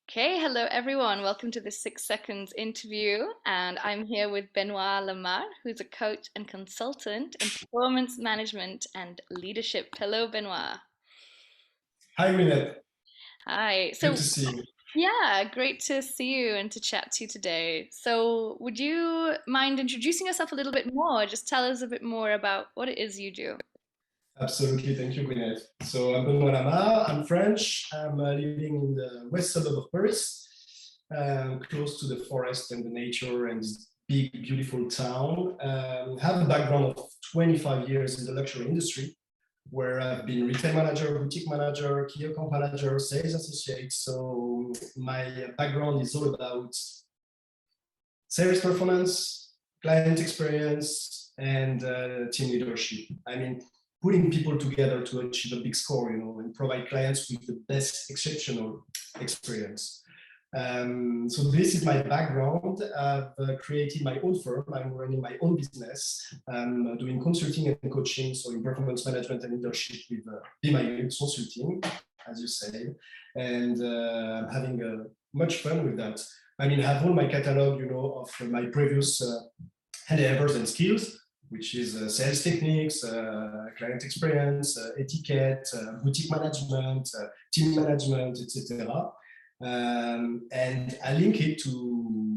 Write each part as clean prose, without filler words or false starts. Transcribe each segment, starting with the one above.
Okay, hello everyone. Welcome to the 6 Seconds interview. And I'm here with Benoît Lamarre, who's a coach and consultant in performance management and leadership. Hello, Benoît. Hi, Minette. Hi. Good to see you. Yeah, great to see you and to chat to you today. Would you mind introducing yourself a little bit more? Just tell us a bit more about what it is you do. Absolutely. Thank you, Minette. So I'm Benoît Lamarre. I'm French. I'm living in the west suburb of Paris, close to the forest and the nature and this big, beautiful town. Have a background of 25 years in the luxury industry, where I've been retail manager, boutique manager, key account manager, sales associate. So my background is all about sales performance, client experience, and team leadership. I mean, putting people together to achieve a big score, and provide clients with the best exceptional experience. So this is my background. I've created my own firm. I'm running my own business. I'm doing consulting and coaching, so in performance management and leadership with BmyLux Consulting, as you say, and I'm having much fun with that. I mean, I have all my catalog, of my previous endeavors and skills, which is sales techniques, client experience, etiquette, boutique management, team management, etc. And I link it to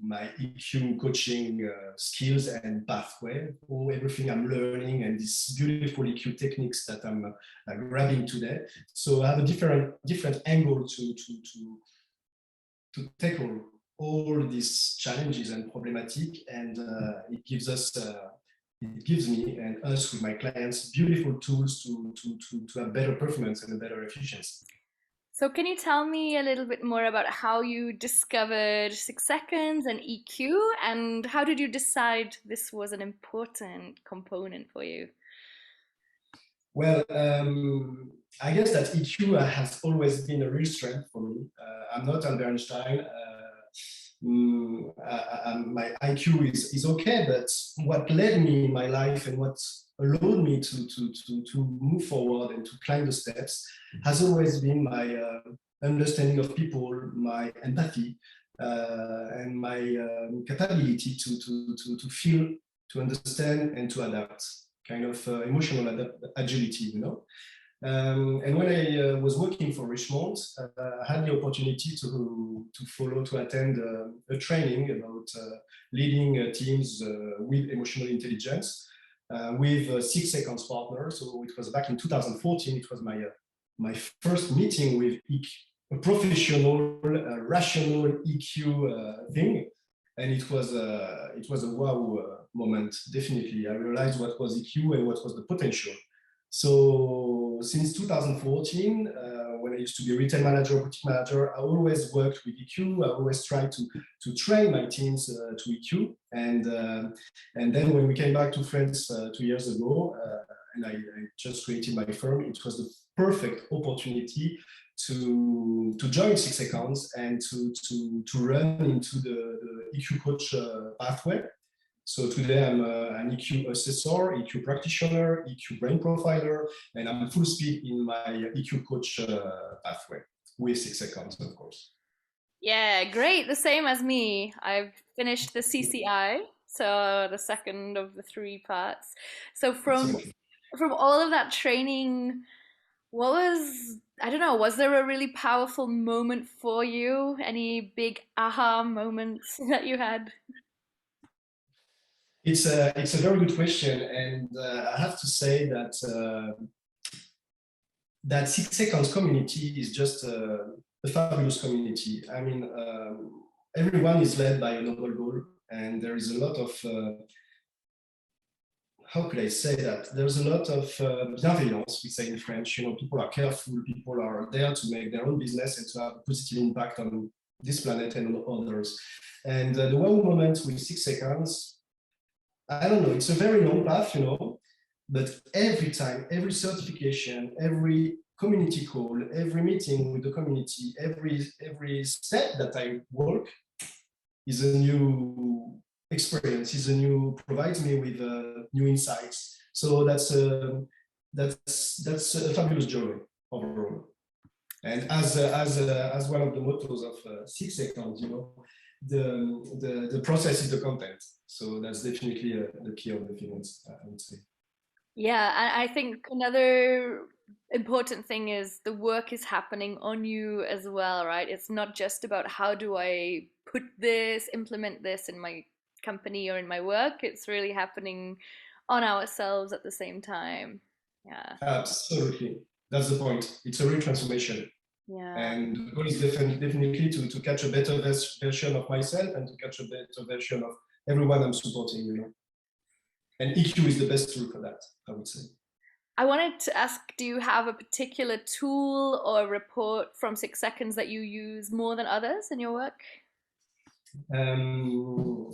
my EQ coaching skills and pathway, or everything I'm learning and these beautiful EQ techniques that I'm grabbing today. So I have a different angle to tackle all these challenges and problematic, and it gives me and us with my clients beautiful tools to have better performance and a better efficiency. So, can you tell me a little bit more about how you discovered 6 Seconds and EQ, and how did you decide this was an important component for you? Well, I guess that EQ has always been a real strength for me. I'm not Albert Einstein. My IQ is okay, but what led me in my life and what allowed me to move forward and to climb the steps has always been my understanding of people, my empathy, and my capability to feel, to understand, and to adapt. Kind of emotional agility. And when I was working for Richmond, I had the opportunity to attend a training about leading teams with emotional intelligence with 6 Seconds partner. So it was back in 2014. It was my first meeting with a professional, rational EQ thing, and it was a wow moment. Definitely, I realized what was EQ and what was the potential. So since 2014, when I used to be retail manager, boutique manager, I always worked with EQ. I always tried to train my teams to EQ. And then when we came back to France 2 years ago, and I just created my firm, it was the perfect opportunity to join 6 Seconds and to run into the EQ coach pathway. So today I'm an EQ Assessor, EQ Practitioner, EQ Brain Profiler, and I'm full speed in my EQ Coach pathway with 6 Seconds, of course. Yeah, great. The same as me. I've finished the CCI, so the second of the three parts. So from all of that training, what was, I don't know, was there a really powerful moment for you? Any big aha moments that you had? It's a very good question, and I have to say that that 6 Seconds community is just a fabulous community. I mean, everyone is led by a noble goal, and there is a lot of how could I say that? There's a lot of bienveillance, we say in French. People are careful, people are there to make their own business and to have a positive impact on this planet and on others. And the one moment with 6 Seconds, I don't know, it's a very long path, but every time, every certification, every community call, every meeting with the community, every step that I work is a new experience, provides me with new insights. So that's a fabulous journey overall. And as one of the mottos of 6 seconds, you know, the process is the content. So that's definitely the key of the finance, I would say. Yeah, and I think another important thing is the work is happening on you as well, right? It's not just about how do I put this, implement this in my company or in my work. It's really happening on ourselves at the same time. Yeah. Absolutely. That's the point. It's a real transformation. Yeah. And the goal is definitely to catch a better version of myself and to catch a better version of everyone I'm supporting, you know. And EQ is the best tool for that, I would say. I wanted to ask, do you have a particular tool or report from 6 seconds that you use more than others in your work? Um,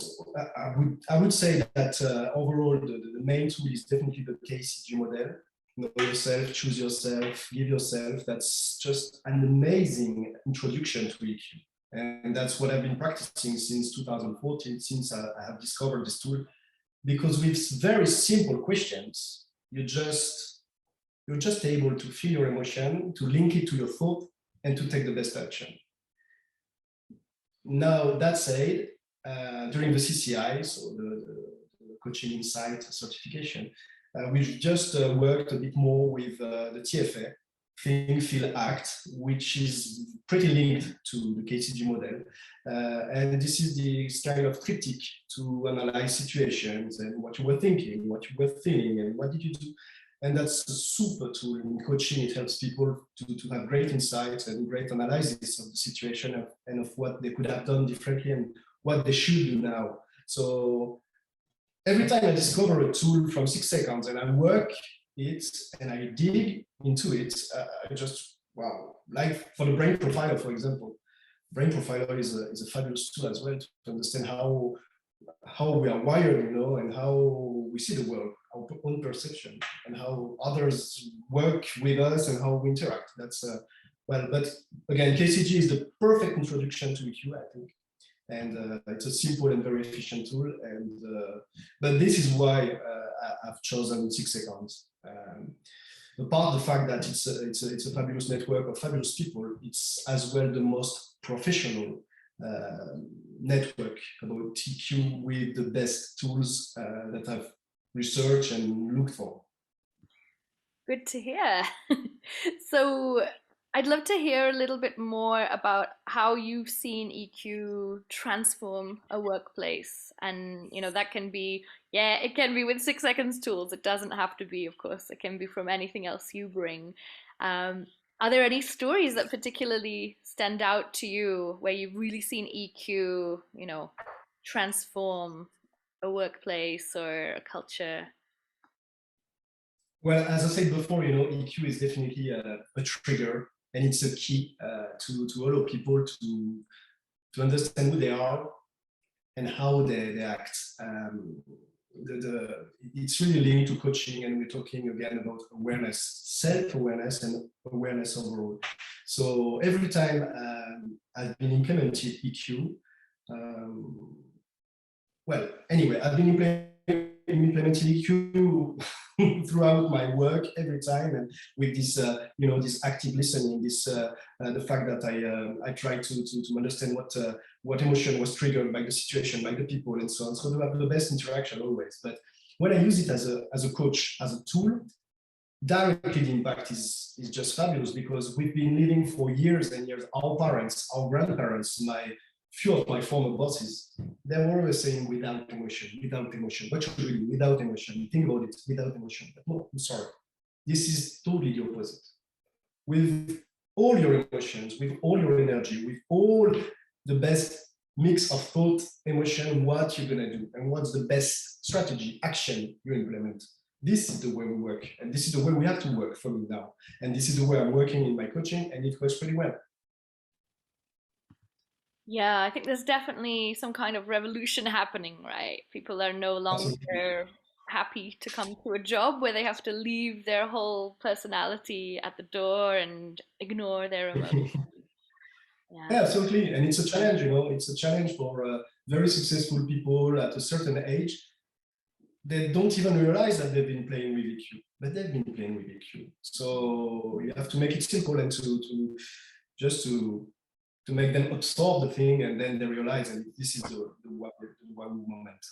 I would say that overall, the main tool is definitely the KCG model. Know yourself, choose yourself, give yourself. That's just an amazing introduction to EQ. And that's what I've been practicing since 2014, since I have discovered this tool. Because with very simple questions, you're just able to feel your emotion, to link it to your thought, and to take the best action. Now, that said, during the CCI, so the Coaching Insight certification, we've just worked a bit more with the TFA, Think, Feel, Act, which is pretty linked to the KCG model. And this is the kind of triptych to analyze situations and what you were thinking, what you were feeling, and what did you do. And that's a super tool in coaching. It helps people to have great insights and great analysis of the situation and of what they could have done differently and what they should do now. So every time I discover a tool from 6 seconds and I work it and I dig into it, I just, wow, like for the brain profiler, for example, brain profiler is a fabulous tool as well to understand how we are wired, you know, and how we see the world, our own perception, and how others work with us and how we interact. That's well, but again, KCG is the perfect introduction to EQ, I think, and it's a simple and very efficient tool. And but this is why I've chosen 6 seconds. Apart the fact that it's a fabulous network of fabulous people, it's as well the most professional network about EQ with the best tools that I've researched and looked for. Good to hear. So I'd love to hear a little bit more about how you've seen EQ transform a workplace. And, you know, that can be, yeah, it can be with 6 seconds tools. It doesn't have to be, of course, it can be from anything else you bring. Um, are there any stories that particularly stand out to you where you've really seen EQ, you know, transform a workplace or a culture? Well, as I said before, you know, EQ is definitely a trigger, and it's a key to allow people to understand who they are and how they act. It's really linked to coaching, and we're talking again about awareness, self-awareness, and awareness overall. So every time I've been implemented EQ, well, anyway, I've been implementing EQ throughout my work every time, and with this, you know, this active listening, this the fact that I try to understand what emotion was triggered by the situation, by the people, and so on. So to have the best interaction always. But when I use it as a coach, as a tool, directly the impact is just fabulous, because we've been living for years and years. Our parents, our grandparents, few of my former bosses, they were always saying without emotion, without emotion. What should we do without emotion? Think about it, without emotion. But no, I'm sorry. This is totally the opposite. With all your emotions, with all your energy, with all the best mix of thought, emotion, what you're gonna do, and what's the best strategy, action you implement. This is the way we work, and this is the way we have to work for me now. And this is the way I'm working in my coaching, and it works pretty well. Yeah, I think there's definitely some kind of revolution happening, right? People are no Absolutely. longer happy to come to a job where they have to leave their whole personality at the door and ignore their emotions. Yeah. Yeah, absolutely. And it's a challenge, you know, it's a challenge for very successful people at a certain age. they don't even realize that they've been playing with EQ, but they've been playing with EQ. So you have to make it simple and to make them absorb the thing, and then they realize, and this is the wow moment.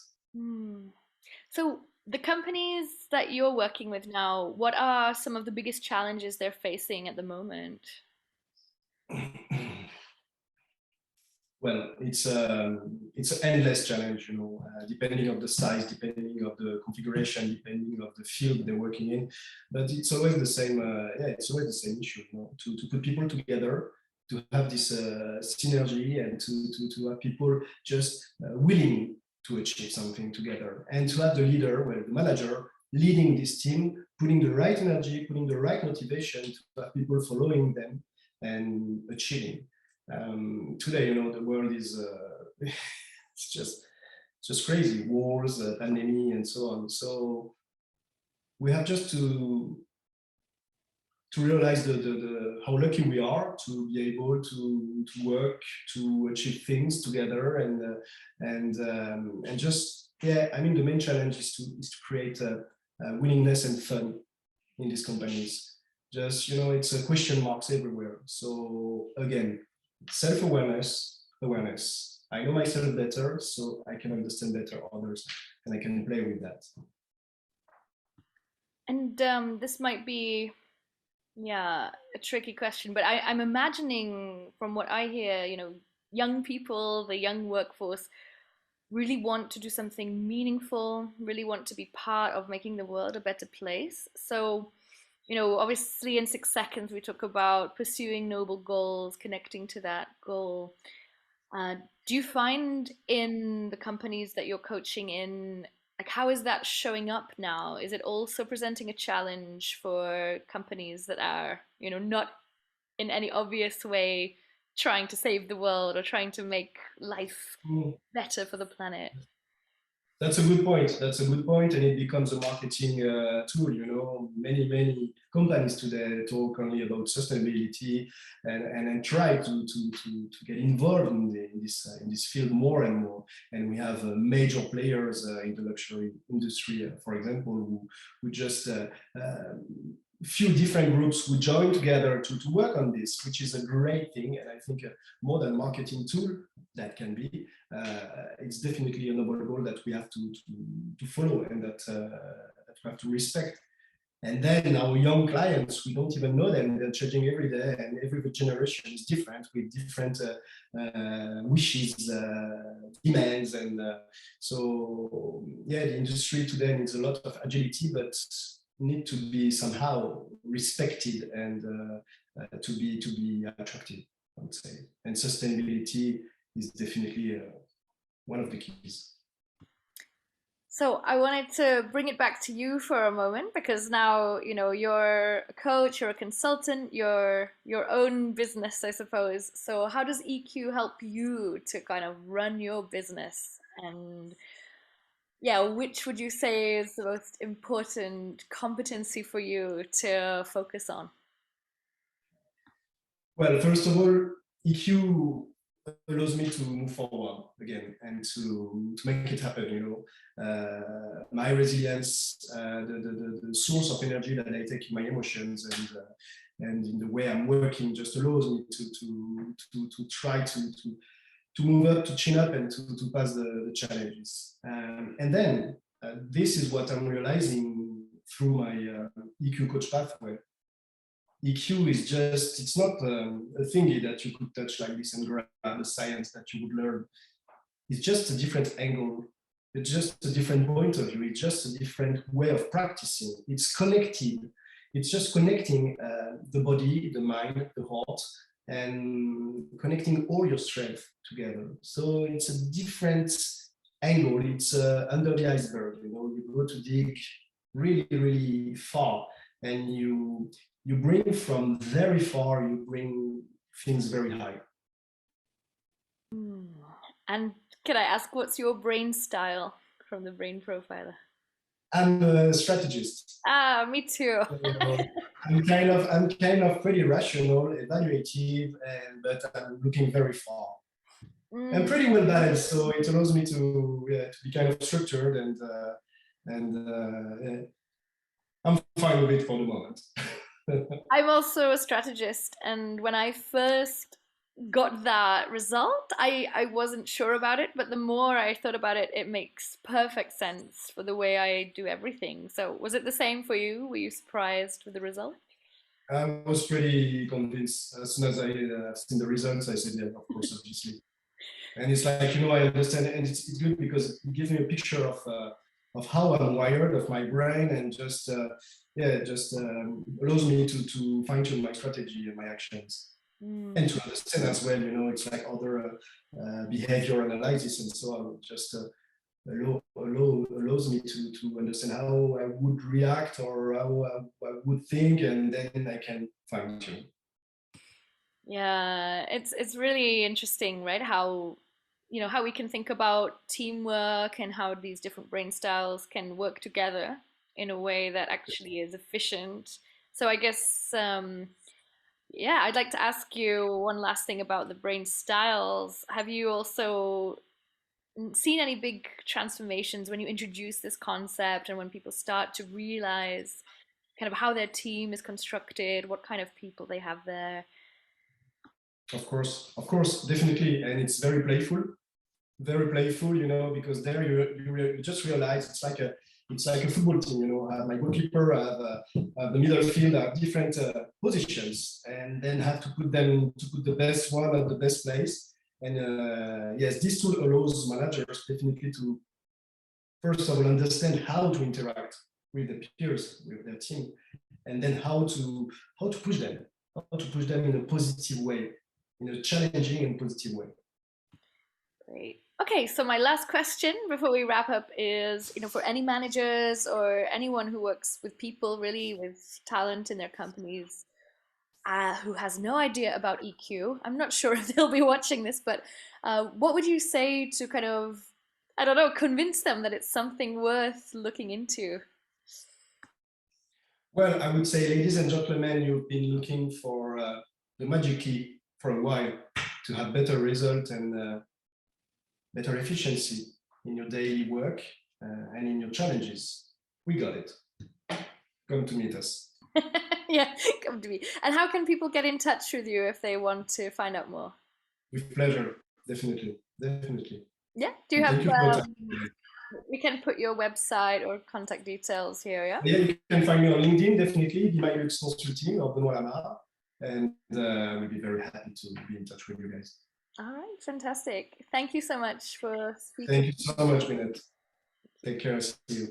So the companies that you're working with now, what are some of the biggest challenges they're facing at the moment? Well, it's an endless challenge, you know, depending of the size, depending of the configuration, depending of the field they're working in. But it's always the same. It's always the same issue, you know, to put people together, to have this synergy, and to have people just willing to achieve something together, and to have the leader, well, the manager, leading this team, putting the right energy, putting the right motivation to have people following them and achieving. Today, you know, the world is it's just crazy, wars, pandemic, and so on. So we have just to realize how lucky we are to be able to work, to achieve things together, and just, yeah, I mean, the main challenge is to create a willingness and fun in these companies. Just, you know, it's a question marks everywhere. So again, self-awareness, awareness. I know myself better, so I can understand better others, and I can play with that. And this might be, yeah, a tricky question, but I'm imagining from what I hear, you know, young people, the young workforce, really want to do something meaningful, really want to be part of making the world a better place. So, you know, obviously in 6 seconds we talk about pursuing noble goals, connecting to that goal. Do you find in the companies that you're coaching in, like, how is that showing up now? Is it also presenting a challenge for companies that are, you know, not in any obvious way trying to save the world or trying to make life better for the planet? That's a good point. That's a good point, and it becomes a marketing tool. You know, many companies today talk only about sustainability and try to get involved in this field more and more. And we have major players in the luxury industry, for example, who just few different groups who join together to work on this, which is a great thing. And I think more than marketing tool that can be, it's definitely a noble goal that we have to follow, and that we have to respect. And then our young clients, we don't even know them. They're changing every day, and every generation is different with different wishes, demands. And so, yeah, the industry today needs a lot of agility, but need to be somehow respected and to be attractive, I would say. And sustainability is definitely one of the keys. So I wanted to bring it back to you for a moment, because now, you know, you're a coach, you're a consultant, you're your own business, I suppose. So how does EQ help you to kind of run your business? And yeah, which would you say is the most important competency for you to focus on? Well, first of all, EQ allows me to move forward again and to make it happen. You know, my resilience, the source of energy that I take in my emotions and in the way I'm working, just allows me to try to move up, to chin up, and to pass the challenges. And then this is what I'm realizing through my EQ coach pathway. EQ is just, it's not a thingy that you could touch like this and grab the science that you would learn. It's just a different angle. It's just a different point of view. It's just a different way of practicing. It's connected. It's just connecting the body, the mind, the heart, and connecting all your strength together. So it's a different angle. It's under the iceberg. You know, you go to dig really, really far, and you bring from very far, you bring things very high. And can I ask, what's your brain style from the brain profiler? I'm a strategist. Ah, me too. I'm kind of pretty rational, evaluative, but I'm looking very far. I'm pretty well balanced, so it allows me to be kind of structured And I'm fine with it for the moment. I'm also a strategist, and when I first got that result, I wasn't sure about it, but the more I thought about it, it makes perfect sense for the way I do everything. So was it the same for you? Were you surprised with the result? I was pretty convinced as soon as I seen the results. I said, yeah, of course, obviously. And it's like, I understand, and it's good because it gives me a picture of how I'm wired, of my brain, and just allows me to fine tune my strategy and my actions, and to understand as well. It's like other behavior analysis and so on. Just allows me to understand how I would react or how I would think, and then I can fine tune. Yeah, it's really interesting, right? How how we can think about teamwork and how these different brain styles can work together in a way that actually is efficient. So I guess yeah, I'd like to ask you one last thing about the brain styles. Have you also seen any big transformations when you introduce this concept and when people start to realize kind of how their team is constructed, what kind of people they have there? Of course, definitely, and it's very playful, because there you just realize it's like a football team, my goalkeeper, the middle field have different positions, and then have to put the best one at the best place. And yes, this tool allows managers definitely to first of all understand how to interact with the peers, with their team, and then how to push them in a positive way, in a challenging and positive way. Great. Okay, so my last question before we wrap up is, for any managers or anyone who works with people, really with talent in their companies, who has no idea about EQ, I'm not sure if they'll be watching this, but what would you say to kind of, I don't know, convince them that it's something worth looking into? Well, I would say, ladies and gentlemen, you've been looking for the magic key for a while to have better result and better efficiency in your daily work and in your challenges. We got it. Come to meet us. Yeah, come to me. And how can people get in touch with you if they want to find out more? With pleasure, definitely. Yeah, do you And have, thank you for your time. we can put your website or contact details here, yeah? Yeah, you can find me on LinkedIn, definitely, BmyLux Consulting or Benoît Lamarre, and we'll be very happy to be in touch with you guys. All right, fantastic. Thank you so much for speaking. Thank you so much, Bennett. Take care. See you.